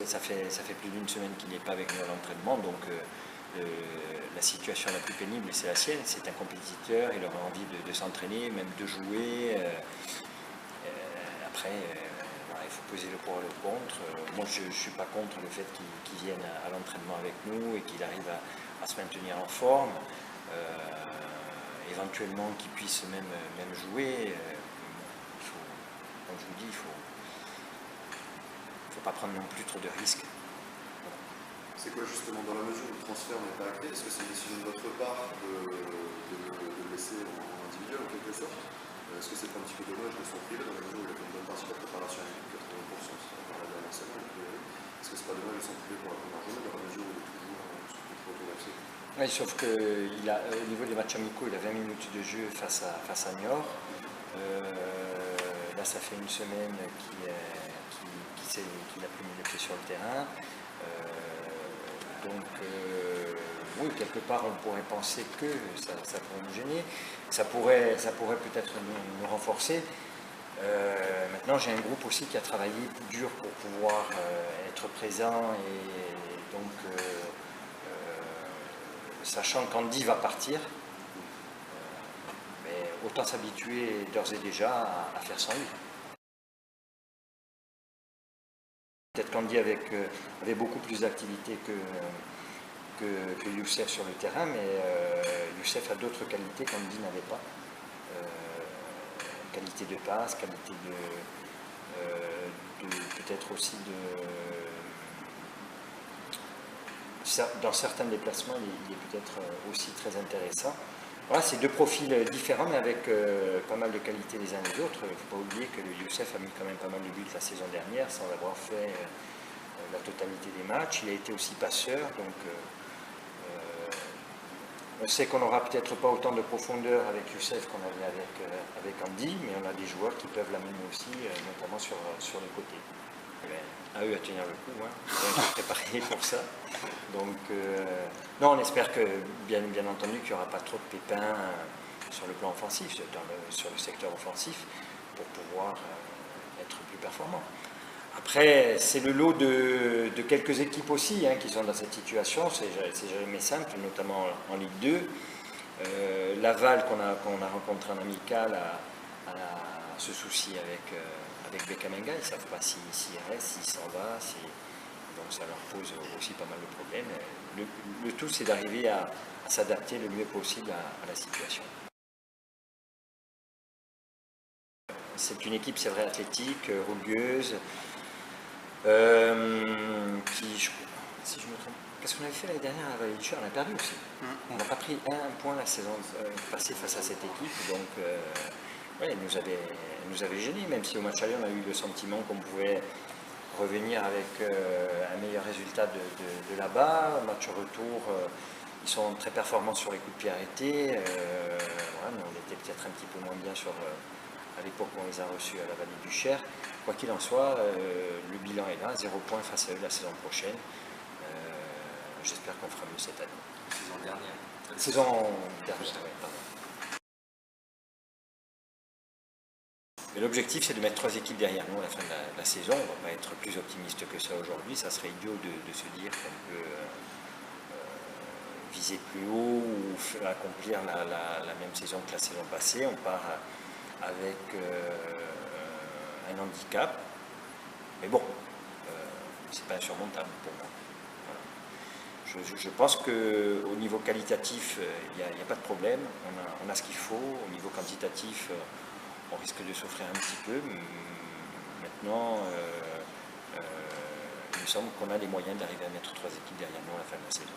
Ça fait plus d'une semaine qu'il n'est pas avec nous à l'entraînement, donc la situation la plus pénible, c'est la sienne. C'est un compétiteur, il aura envie de s'entraîner, même de jouer. Après, voilà, il faut peser le pour et le contre. Moi, je ne suis pas contre le fait qu'il vienne à l'entraînement avec nous et qu'il arrive à se maintenir en forme. Éventuellement qu'il puisse même jouer. Comme je vous dis, il faut pas prendre non plus trop de risques. C'est quoi justement, dans la mesure où le transfert n'est pas acté, est-ce que c'est une décision de votre part de le laisser en individuel en quelque sorte? Est-ce que c'est pas un petit peu dommage de son privé dans la mesure où il a fait une bonne partie de la préparation à l'équipe, 80%, c'est encore la dernière semaine, est-ce que c'est pas dommage de s'en priver pour la première journée dans la mesure où il est toujours sous contrôle automatique? Oui, sauf qu'au niveau des matchs amicaux, il a 20 minutes de jeu face à Niort. Là, ça fait une semaine qu'il a plus mis les pieds sur le terrain. Oui, quelque part, on pourrait penser que ça pourrait nous gêner. Ça pourrait peut-être nous renforcer. Maintenant, j'ai un groupe aussi qui a travaillé dur pour pouvoir être présent et donc sachant qu'Andy va partir, mais autant s'habituer d'ores et déjà à faire sans lui. Peut-être qu'Andy avait beaucoup plus d'activité que Youssef sur le terrain, mais Youssef a d'autres qualités qu'Andy n'avait pas. Qualité de passe, qualité peut-être aussi dans certains déplacements, il est peut-être aussi très intéressant. Voilà, c'est deux profils différents, mais avec pas mal de qualités les uns les autres. Il ne faut pas oublier que Youssef a mis quand même pas mal de buts la saison dernière, sans avoir fait la totalité des matchs. Il a été aussi passeur, donc on sait qu'on n'aura peut-être pas autant de profondeur avec Youssef qu'on avait avec Andy, mais on a des joueurs qui peuvent l'amener aussi, notamment sur les côtés. À eux à tenir le coup, hein. Ils ont été préparés pour ça. Donc, non, on espère que, bien entendu, qu'il n'y aura pas trop de pépins sur le plan offensif, sur le secteur offensif, pour pouvoir être plus performant. Après, c'est le lot de quelques équipes aussi qui sont dans cette situation. C'est jamais simple, notamment en Ligue 2. Laval, qu'on a rencontré en amical, a ce souci avec Bekamenga. Ils ne savent pas s'il reste, s'il s'en va. Donc ça leur pose aussi pas mal de problèmes. Le tout, c'est d'arriver à s'adapter le mieux possible à la situation. C'est une équipe, c'est vrai, athlétique, rugueuse, si je me trompe, qu'est-ce qu'on avait fait l'année dernière à Vallée-du-Cher? On a perdu aussi. On n'a pas pris un point la saison passée face à cette équipe, donc ouais, elle nous avait gênés, même si au match aller on a eu le sentiment qu'on pouvait revenir avec un meilleur résultat de là-bas. Au match retour, ils sont très performants sur les coups de pied arrêtés. Ouais, mais on était peut-être un petit peu moins bien à l'époque où on les a reçus à la Vallée-du-Cher. Quoi qu'il en soit, le bilan est là, 0 point face à eux la saison prochaine. J'espère qu'on fera mieux cette année. Saison dernière. Saison dernière, oui, pardon. Mais l'objectif, c'est de mettre 3 équipes derrière nous à la fin de la saison. On ne va pas être plus optimiste que ça aujourd'hui. Ça serait idiot de se dire qu'on peut viser plus haut ou accomplir la même saison que la saison passée. On part avec un handicap, mais bon, c'est pas insurmontable pour moi. Voilà. Je pense qu'au niveau qualitatif, il n'y a pas de problème, on a ce qu'il faut. Au niveau quantitatif, on risque de souffrir un petit peu. Maintenant, il me semble qu'on a les moyens d'arriver à mettre 3 équipes derrière nous à la fin de la saison.